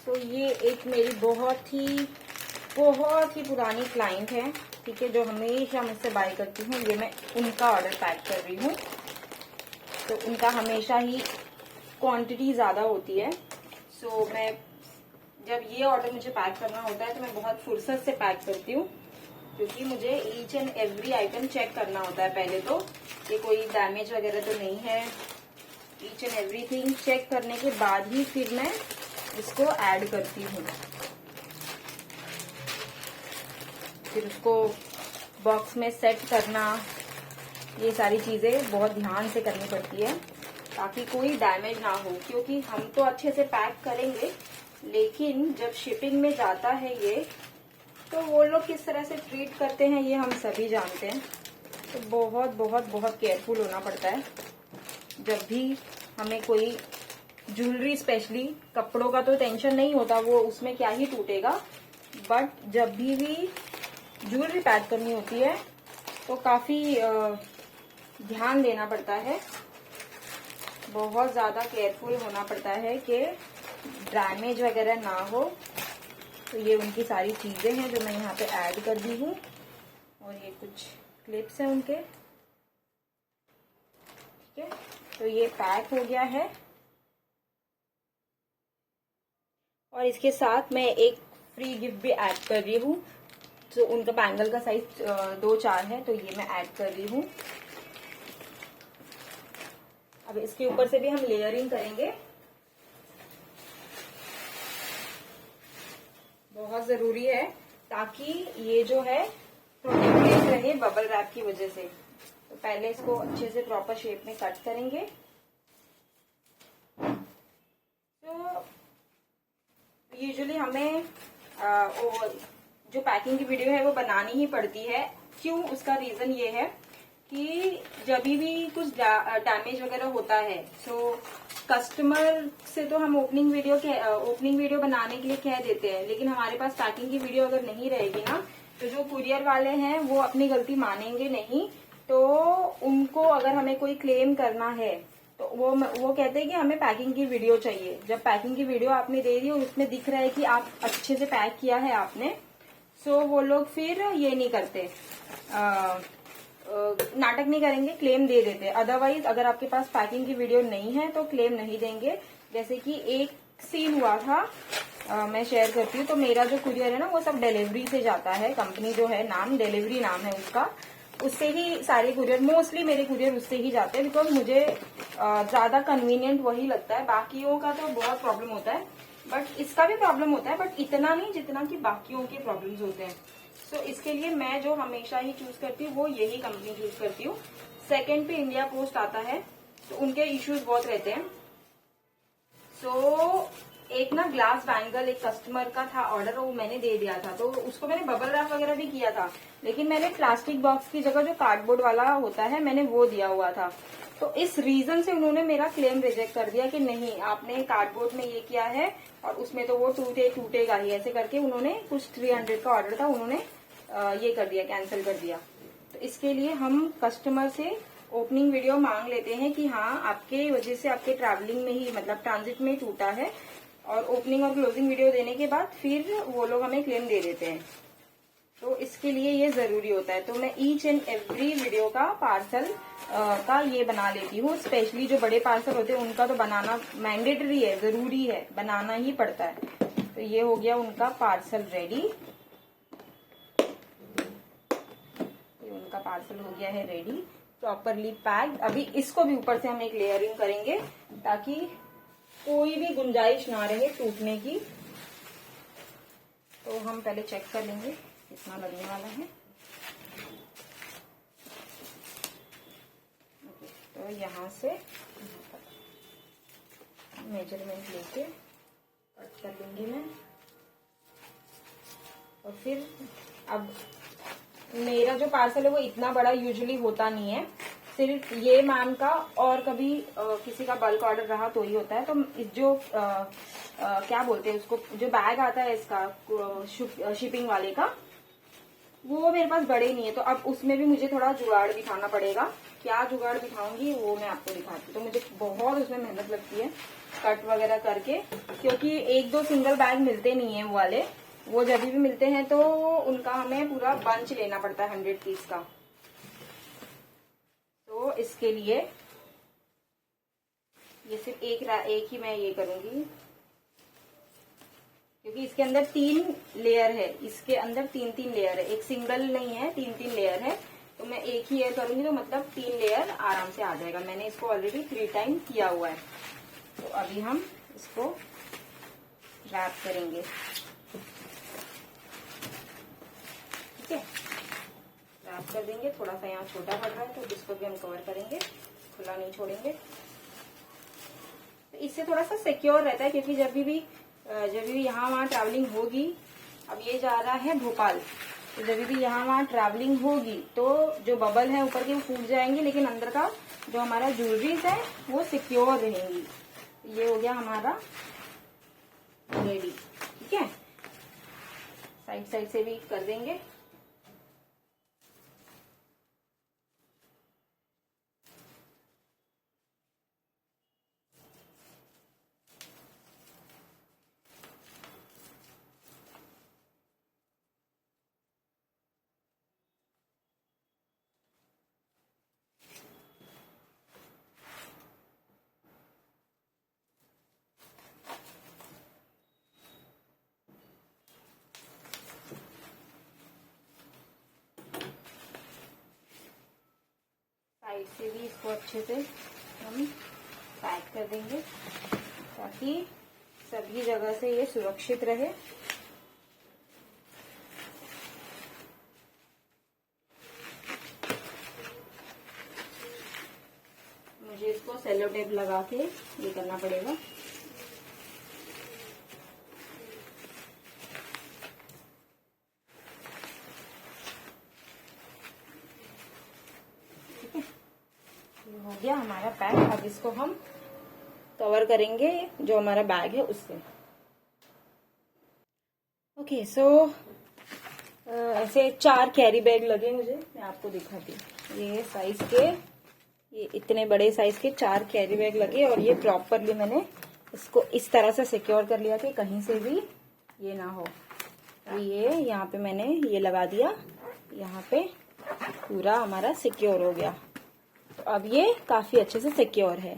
तो ये एक मेरी बहुत ही पुरानी क्लाइंट है, ठीक है, जो हमेशा मुझसे बाय करती हूँ। ये मैं उनका ऑर्डर पैक कर रही हूँ। तो उनका हमेशा ही क्वांटिटी ज़्यादा होती है। सो मैं जब ये ऑर्डर मुझे पैक करना होता है तो मैं बहुत फुर्सत से पैक करती हूँ, क्योंकि मुझे each and every item check करना होता है पहले तो, कि कोई डैमेज वगैरह तो नहीं है। ईच एंड एवरीथिंग चेक करने के बाद ही फिर मैं इसको ऐड करती हूँ। फिर उसको बॉक्स में सेट करना, ये सारी चीजें बहुत ध्यान से करनी पड़ती है ताकि कोई डैमेज ना हो। क्योंकि हम तो अच्छे से पैक करेंगे, लेकिन जब शिपिंग में जाता है ये, तो वो लोग किस तरह से ट्रीट करते हैं ये हम सभी जानते हैं। तो बहुत बहुत बहुत केयरफुल होना पड़ता है जब भी हमें कोई ज्वेलरी, स्पेशली कपड़ों का तो टेंशन नहीं होता, वो उसमें क्या ही टूटेगा, बट जब भी ज्वेलरी पैक करनी होती है तो काफी ध्यान देना पड़ता है, बहुत ज्यादा केयरफुल होना पड़ता है कि डैमेज वगैरह ना हो। तो ये उनकी सारी चीजें हैं जो मैं यहाँ पे ऐड कर दी हूँ, और ये कुछ क्लिप्स हैं उनके, ठीक है। तो ये पैक हो गया है, और इसके साथ मैं एक फ्री गिफ्ट भी ऐड कर रही हूँ। तो उनका बैंगल का साइज 2-4 है, तो ये मैं ऐड कर रही हूँ। अब इसके ऊपर से भी हम लेयरिंग करेंगे, बहुत जरूरी है ताकि ये जो है प्रोटेक्टेड रहे बबल रैप की वजह से। तो पहले इसको अच्छे से प्रॉपर शेप में कट करेंगे। तो यूजुअली हमें जो पैकिंग की वीडियो है वो बनानी ही पड़ती है। क्यों? उसका रीजन ये है कि जब भी कुछ डैमेज वगैरह होता है, तो कस्टमर से तो हम ओपनिंग वीडियो बनाने के लिए कह देते हैं, लेकिन हमारे पास पैकिंग की वीडियो अगर नहीं रहेगी ना, तो जो कुरियर वाले हैं वो अपनी गलती मानेंगे नहीं। तो उनको अगर हमें कोई क्लेम करना है तो वो कहते हैं कि हमें पैकिंग की वीडियो चाहिए। जब पैकिंग की वीडियो आपने दे दी और उसमें दिख रहा है कि आप अच्छे से पैक किया है आपने, सो वो लोग फिर ये नहीं करते, नाटक नहीं करेंगे, क्लेम दे देते। अदरवाइज अगर आपके पास पैकिंग की वीडियो नहीं है तो क्लेम नहीं देंगे। जैसे कि एक सीन हुआ था, मैं शेयर करती हूँ। तो मेरा जो कुरियर है ना, वो सब डिलीवरी से जाता है, कंपनी जो है नाम डिलीवरी नाम है उसका, उससे ही सारे कुरियर, मोस्टली मेरे कुरियर उससे ही जाते हैं, बिकॉज मुझे ज्यादा कन्वीनियंट वही लगता है। बाकियों का तो बहुत प्रॉब्लम होता है, बट इसका भी प्रॉब्लम होता है, बट इतना नहीं जितना कि बाकियों के प्रॉब्लम्स होते हैं। तो इसके लिए मैं जो हमेशा ही चूज करती हूँ वो यही कंपनी चूज करती हूँ। सेकंड पे इंडिया पोस्ट आता है, तो उनके इश्यूज बहुत रहते हैं। सो एक ना ग्लास बैंगल एक कस्टमर का था ऑर्डर, वो मैंने दे दिया था, तो उसको मैंने बबल रैप वगैरह भी किया था, लेकिन मैंने प्लास्टिक बॉक्स की जगह जो कार्डबोर्ड वाला होता है मैंने वो दिया हुआ था। तो इस रीजन से उन्होंने मेरा क्लेम रिजेक्ट कर दिया कि नहीं, आपने कार्डबोर्ड में ये किया है और उसमें तो वो टूटेगा ही, ऐसे करके उन्होंने कुछ 300 का ऑर्डर था, उन्होंने ये कर दिया, कैंसिल कर दिया। तो इसके लिए हम कस्टमर से ओपनिंग वीडियो मांग लेते हैं कि हाँ, आपके वजह से आपके ट्रैवलिंग में ही, मतलब ट्रांजिट में टूटा है, और ओपनिंग और क्लोजिंग वीडियो देने के बाद फिर वो लोग हमें क्लेम दे देते हैं। तो इसके लिए ये जरूरी होता है। तो मैं ईच एंड एवरी वीडियो का पार्सल का ये बना लेती हूँ। स्पेशली जो बड़े पार्सल होते हैं उनका तो बनाना मैंडेटरी है, जरूरी है, बनाना ही पड़ता है। तो ये हो गया उनका पार्सल रेडी, उनका पार्सल हो गया है रेडी, प्रॉपरली पैक्ड। अभी इसको भी ऊपर से हम एक लेयरिंग करेंगे ताकि कोई भी गुंजाइश ना रहे टूटने की। तो हम पहले चेक कर लेंगे कितना लगने वाला है। तो यहाँ से मेजरमेंट लेके कट कर लूंगी मैं। और फिर अब मेरा जो पार्सल है वो इतना बड़ा यूजुअली होता नहीं है, सिर्फ ये मैम का और कभी किसी का बल्क ऑर्डर रहा तो ही होता है। तो जो क्या बोलते हैं उसको, जो बैग आता है इसका शिपिंग वाले का, वो मेरे पास बड़े नहीं है, तो अब उसमें भी मुझे थोड़ा जुगाड़ दिखाना पड़ेगा। क्या जुगाड़ दिखाऊंगी वो मैं आपको दिखाती हूँ। तो मुझे बहुत उसमें मेहनत लगती है कट वगैरह करके, क्योंकि एक दो सिंगल बैग मिलते नहीं है वो वाले, वो जब भी मिलते हैं तो उनका हमें पूरा बंच लेना पड़ता है 100 पीस का। तो इसके लिए ये सिर्फ एक ही मैं ये करूंगी, क्योंकि इसके अंदर 3 लेयर है, इसके अंदर 3 लेयर है, एक सिंगल नहीं है, 3 लेयर है। तो मैं एक ही लेयर करूंगी तो मतलब 3 लेयर आराम से आ जाएगा। मैंने इसको ऑलरेडी 3 टाइम किया हुआ है। तो अभी हम इसको रैप करेंगे, ठीक है, रैप कर देंगे। थोड़ा सा यहाँ छोटा पड़ रहा है तो इसको भी हम कवर करेंगे, खुला नहीं छोड़ेंगे। तो इससे थोड़ा सा सिक्योर रहता है, क्योंकि जब भी यहाँ वहाँ ट्रैवलिंग होगी, अब ये जा रहा है भोपाल, तो जब भी यहाँ वहाँ ट्रैवलिंग होगी तो जो बबल है ऊपर के वो फूट जाएंगे, लेकिन अंदर का जो हमारा ज्वेलरीज है वो सिक्योर रहेंगी। ये हो गया हमारा रेडी, ठीक है। साइड से भी कर देंगे। साइड से भी इसको अच्छे से हम पैक कर देंगे, ताकि सभी जगह से ये सुरक्षित रहे। मुझे इसको सेलो टेप लगा के ये करना पड़ेगा। हो गया हमारा पैक। अब इसको हम कवर करेंगे जो हमारा बैग है उससे। ओके, सो ऐसे 4 कैरी बैग लगे मुझे, मैं आपको दिखाती हूँ। ये साइज के, ये इतने बड़े साइज के 4 कैरी बैग लगे, और ये प्रॉपरली मैंने इसको इस तरह से सिक्योर कर लिया कि कहीं से भी ये ना हो। तो ये यहाँ पे मैंने ये लगा दिया, यहाँ पे पूरा हमारा सिक्योर हो गया। तो अब ये काफी अच्छे से सिक्योर है।